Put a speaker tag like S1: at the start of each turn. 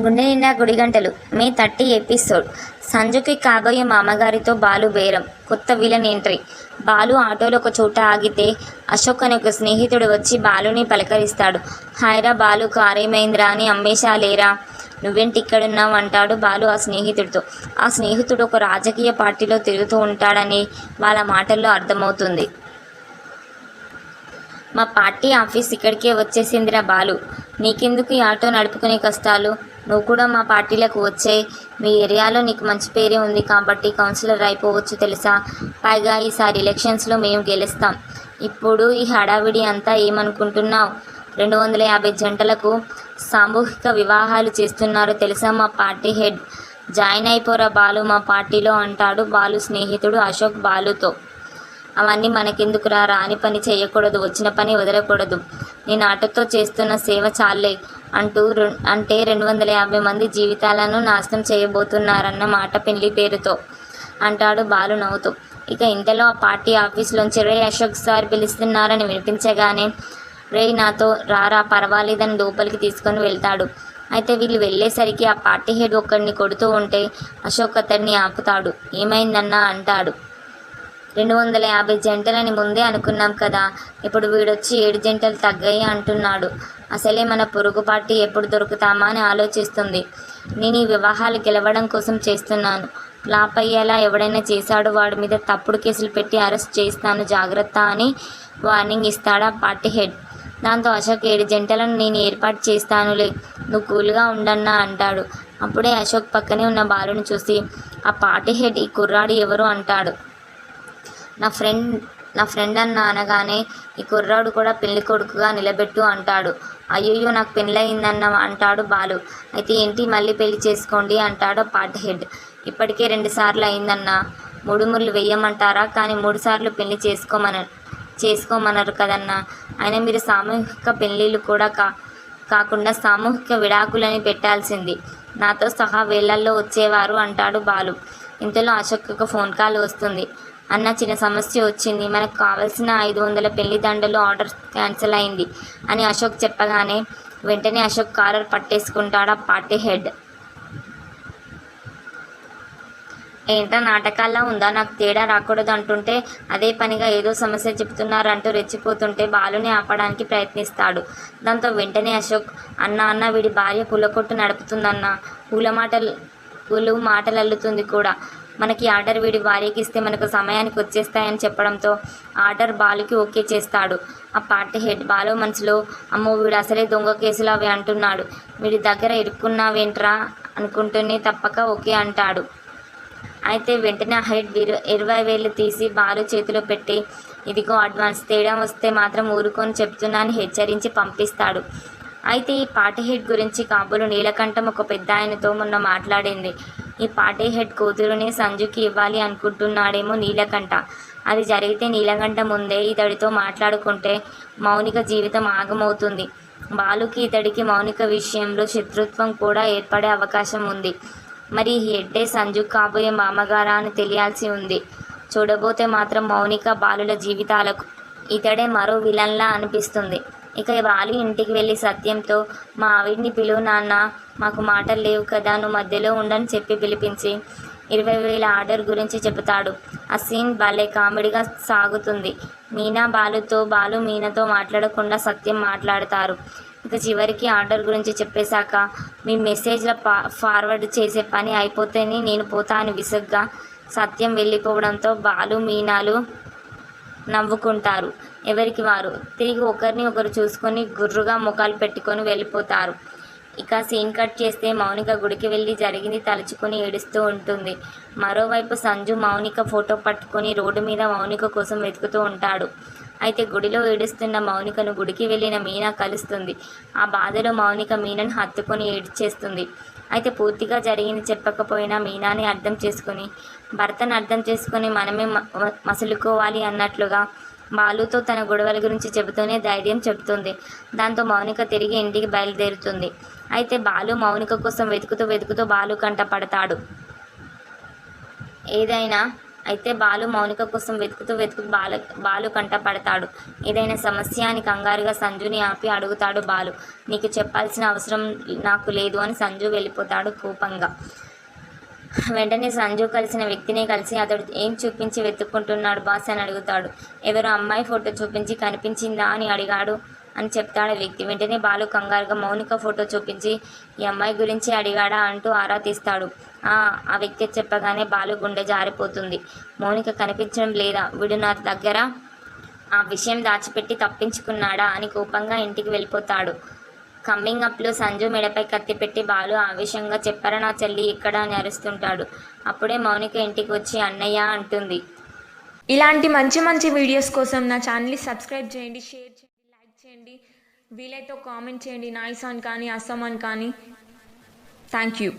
S1: గుండె నిండా గుడిగంటలు మే 30 ఎపిసోడ్. సంజుకి కాబోయే మామగారితో బాలు బేరం. కొత్త విలన్ ఎంట్రీ. బాలు ఆటోలో ఒక చోట ఆగితే అశోక్ అనే ఒక స్నేహితుడు వచ్చి బాలుని పలకరిస్తాడు. హాయ్రా బాలు, కారేమైందిరా అని అమ్మేశాలేరా, నువ్వేంటి ఇక్కడున్నావు అంటాడు బాలు ఆ స్నేహితుడితో. ఆ స్నేహితుడు ఒక రాజకీయ పార్టీలో తిరుగుతూ ఉంటాడని వాళ్ళ మాటల్లో అర్థమవుతుంది. మా పార్టీ ఆఫీస్ ఇక్కడికే వచ్చేసిందిరా బాలు, నీకెందుకు ఈ ఆటో నడుపుకునే కష్టాలు, నువ్వు కూడా మా పార్టీలకు వచ్చే, మీ ఏరియాలో నీకు మంచి పేరే ఉంది కాబట్టి కౌన్సిలర్ అయిపోవచ్చు తెలుసా, పైగా ఈసారి ఎలక్షన్స్లో మేము గెలుస్తాం. ఇప్పుడు ఈ హడావిడి అంతా ఏమనుకుంటున్నావు, 250 జంటలకు సామూహిక వివాహాలు చేస్తున్నారు తెలుసా మా పార్టీ హెడ్, జాయిన్ అయిపోరా బాలు మా పార్టీలో అంటాడు బాలు స్నేహితుడు అశోక్ బాలుతో. అవన్నీ మనకెందుకురా, రాని పని చేయకూడదు, వచ్చిన పని వదలకూడదు, నేను ఆటోతో చేస్తున్న సేవ చాలే అంటే 250 మంది జీవితాలను నాశనం చేయబోతున్నారన్న మాట పెళ్లి పేరుతో అంటాడు బాలు నవ్వుతూ. ఇక ఇంతలో ఆ పార్టీ ఆఫీస్లోంచి రే అశోక్ సార్ పిలుస్తున్నారని వినిపించగానే రే నాతో రారా పర్వాలేదని లోపలికి తీసుకొని వెళ్తాడు. అయితే వీళ్ళు వెళ్ళేసరికి ఆ పార్టీ హెడ్ ఒక్కడిని కొడుతూ ఉంటే అశోక్ అతడిని ఆపుతాడు. ఏమైందన్నా అంటాడు. 250 జంటలని ముందే అనుకున్నాం కదా, ఇప్పుడు వీడొచ్చి 7 జంటలు తగ్గాయి అంటున్నాడు. అసలే మన పొరుగు పార్టీ ఎప్పుడు దొరుకుతామా అని ఆలోచిస్తుంది. నేను ఈ వివాహాలు గెలవడం కోసం చేస్తున్నాను, ఫ్లాప్ అయ్యేలా ఎవడైనా చేశాడో వాడి మీద తప్పుడు కేసులు పెట్టి అరెస్ట్ చేస్తాను జాగ్రత్త అని వార్నింగ్ ఇస్తాడా పార్టీ హెడ్. దాంతో అశోక్ 7 జంటలను నేను ఏర్పాటు చేస్తానులే, నువ్వు కూల్గా ఉండన్నా అంటాడు. అప్పుడే అశోక్ పక్కనే ఉన్న బాలుని చూసి ఆ పార్టీ హెడ్ ఈ కుర్రాడు ఎవరు అంటాడు. నా ఫ్రెండ్ అన్న అనగానే ఈ కుర్రాడు కూడా పెళ్లి కొడుకుగా నిలబెట్టు అంటాడు. అయ్యయ్యో నాకు పెళ్ళయిందన్న అంటాడు బాలు. అయితే ఏంటి మళ్ళీ పెళ్లి చేసుకోండి అంటాడు పార్టీ హెడ్. ఇప్పటికే 2 సార్లు అయిందన్నా, 3 ముళ్ళు వెయ్యమంటారా, కానీ 3 సార్లు పెళ్లి చేసుకోమన్నారు కదన్నా, అయినా మీరు సామూహిక పెళ్ళిళ్ళు కూడా కాకుండా సామూహిక విడాకులని పెట్టాల్సింది, నాతో సహా వేళ్లల్లో వచ్చేవారు అంటాడు బాలు. ఇంతలో అశోక్కి ఫోన్ కాల్ వస్తుంది. అన్న చిన్న సమస్య వచ్చింది, మనకు కావాల్సిన 500 పెళ్లి దండలు ఆర్డర్ క్యాన్సిల్ అయింది అని అశోక్ చెప్పగానే వెంటనే అశోక్ కాలర్ పట్టేసుకుంటాడా పార్టీ హెడ్. ఏంటా నాటకాల్లో ఉందా, నాకు తేడా రాకూడదు అంటుంటే అదే పనిగా ఏదో సమస్య చెప్తున్నారంటూ రెచ్చిపోతుంటే బాలుని ఆపడానికి ప్రయత్నిస్తాడు. దాంతో వెంటనే అశోక్ అన్న వీడి భార్య పూలకొట్టు నడుపుతుందన్న, పూలు మాటలు అల్లుతుంది కూడా, మనకి ఆర్డర్ వీడి భార్యకి ఇస్తే మనకు సమయానికి వచ్చేస్తాయని చెప్పడంతో ఆర్డర్ బాలుకి ఓకే చేస్తాడు ఆ పార్టీ హెడ్. బాలు మనసులో అమ్మో వీడు అసలే దొంగ కేసులు అవి అంటున్నాడు, వీడి దగ్గర ఇరుక్కున్నావేంట్రా అనుకుంటూనే తప్పక ఓకే అంటాడు. అయితే వెంటనే హెడ్ 20,000 తీసి బాలు చేతిలో పెట్టి ఇదిగో అడ్వాన్స్, తేడా వస్తే మాత్రం ఊరుకొని చెప్తున్నాను హెచ్చరించి పంపిస్తాడు. అయితే ఈ పార్టీ హెడ్ గురించి కాబోలు నీలకంఠం ఒక పెద్ద ఆయనతో మొన్న మాట్లాడింది. ఈ పార్టీ హెడ్ కూతురుని సంజుకి ఇవ్వాలి అనుకుంటున్నాడేమో నీలకంఠ. అది జరిగితే నీలకంఠ ముందే ఇతడితో మాట్లాడుకుంటే మౌనిక జీవితం ఆగమవుతుంది. బాలుకి ఇతడికి మౌనిక విషయంలో శత్రుత్వం కూడా ఏర్పడే అవకాశం ఉంది. మరి ఈ హెడ్డే సంజుకి కాబోయే మామగారా అని తెలియాల్సి ఉంది. చూడబోతే మాత్రం మౌనిక బాలుల జీవితాలకు ఇతడే మరో విలన్లా అనిపిస్తుంది. ఇక బాలు ఇంటికి వెళ్ళి సత్యంతో మా ఆవిడ్ని పిలువు నాన్న, మాకు మాటలు లేవు కదా, నువ్వు మధ్యలో ఉండని చెప్పి పిలిపించి 20,000 ఆర్డర్ గురించి చెబుతాడు. ఆ సీన్ భలే కామెడీగా సాగుతుంది. బాలు మీనాతో మాట్లాడకుండా సత్యం మాట్లాడతారు. ఇక చివరికి ఆర్డర్ గురించి చెప్పేశాక మీ మెసేజ్ల ఫార్వర్డ్ చేసే పని అయిపోతేనే నేను పోతా అని విసుగ్గా సత్యం వెళ్ళిపోవడంతో బాలు మీనాలు నవ్వుకుంటారు. ఎవరికి వారు తిరిగి ఒకరిని ఒకరు చూసుకొని గుర్రుగా ముఖాలు పెట్టుకొని వెళ్ళిపోతారు. ఇక సీన్ కట్ చేస్తే మౌనిక గుడికి వెళ్ళి జరిగింది తలుచుకొని ఏడుస్తూ ఉంటుంది. మరోవైపు సంజు మౌనిక ఫోటో పట్టుకొని రోడ్డు మీద మౌనిక కోసం వెతుకుతూ ఉంటాడు. అయితే గుడిలో ఏడుస్తున్న మౌనికను గుడికి వెళ్ళిన మీనా కలుస్తుంది. ఆ బాధలో మౌనిక మీనను హత్తుకొని ఏడ్చేస్తుంది. అయితే పూర్తిగా జరిగింది చెప్పకపోయినా మీనాని అర్థం చేసుకుని భర్తను అర్థం చేసుకుని మనమే మసులుకోవాలి అన్నట్లుగా బాలుతో తన గొడవల గురించి చెబుతూనే ధైర్యం చెబుతుంది. దాంతో మౌనిక తిరిగి ఇంటికి బయలుదేరుతుంది. అయితే బాలు మౌనిక కోసం వెతుకుతూ బాలు కంట పడతాడు. ఏదైనా అయితే బాలు మౌనిక కోసం వెతుకుతూ బాలు కంట పడతాడు. ఏదైనా సమస్య అని కంగారుగా సంజుని ఆపి అడుగుతాడు బాలు. నీకు చెప్పాల్సిన అవసరం నాకు లేదు అని సంజు వెళ్ళిపోతాడు కోపంగా. వెంటనే సంజు కలిసిన వ్యక్తిని కలిసి అతడు ఏం చూపించి వెతుక్కుంటున్నాడు బాస్ అని అడుగుతాడు. ఎవరో అమ్మాయి ఫోటో చూపించి కనిపించిందా అని అడిగాడు అని చెప్తాడు వ్యక్తి. వెంటనే బాలు కంగారుగా మౌనిక ఫోటో చూపించి ఈ అమ్మాయి గురించి అడిగాడా అంటూ ఆరా తీస్తాడు. ఆ వ్యక్తి చెప్పగానే బాలు గుండె జారిపోతుంది. మౌనిక కనిపించడం లేదా, వీడు నా దగ్గర ఆ విషయం దాచిపెట్టి తప్పించుకున్నాడా అని కోపంగా ఇంటికి వెళ్ళిపోతాడు. కమ్మింగ్ అప్లో సంజు మెడపై కత్తి పెట్టి బాలు ఆవేశంగా చెప్పారా నా చెల్లి ఎక్కడ అని అరుస్తుంటాడు. అప్పుడే మౌనిక ఇంటికి వచ్చి అన్నయ్య అంటుంది.
S2: ఇలాంటి మంచి మంచి వీడియోస్ కోసం నా ఛానల్ని సబ్స్క్రైబ్ చేయండి, షేర్ చేయండి, లైక్ చేయండి, వీలైతే కామెంట్ చేయండి. నైస్ అని కానీ అస్సమ్ అని కానీ. Thank you.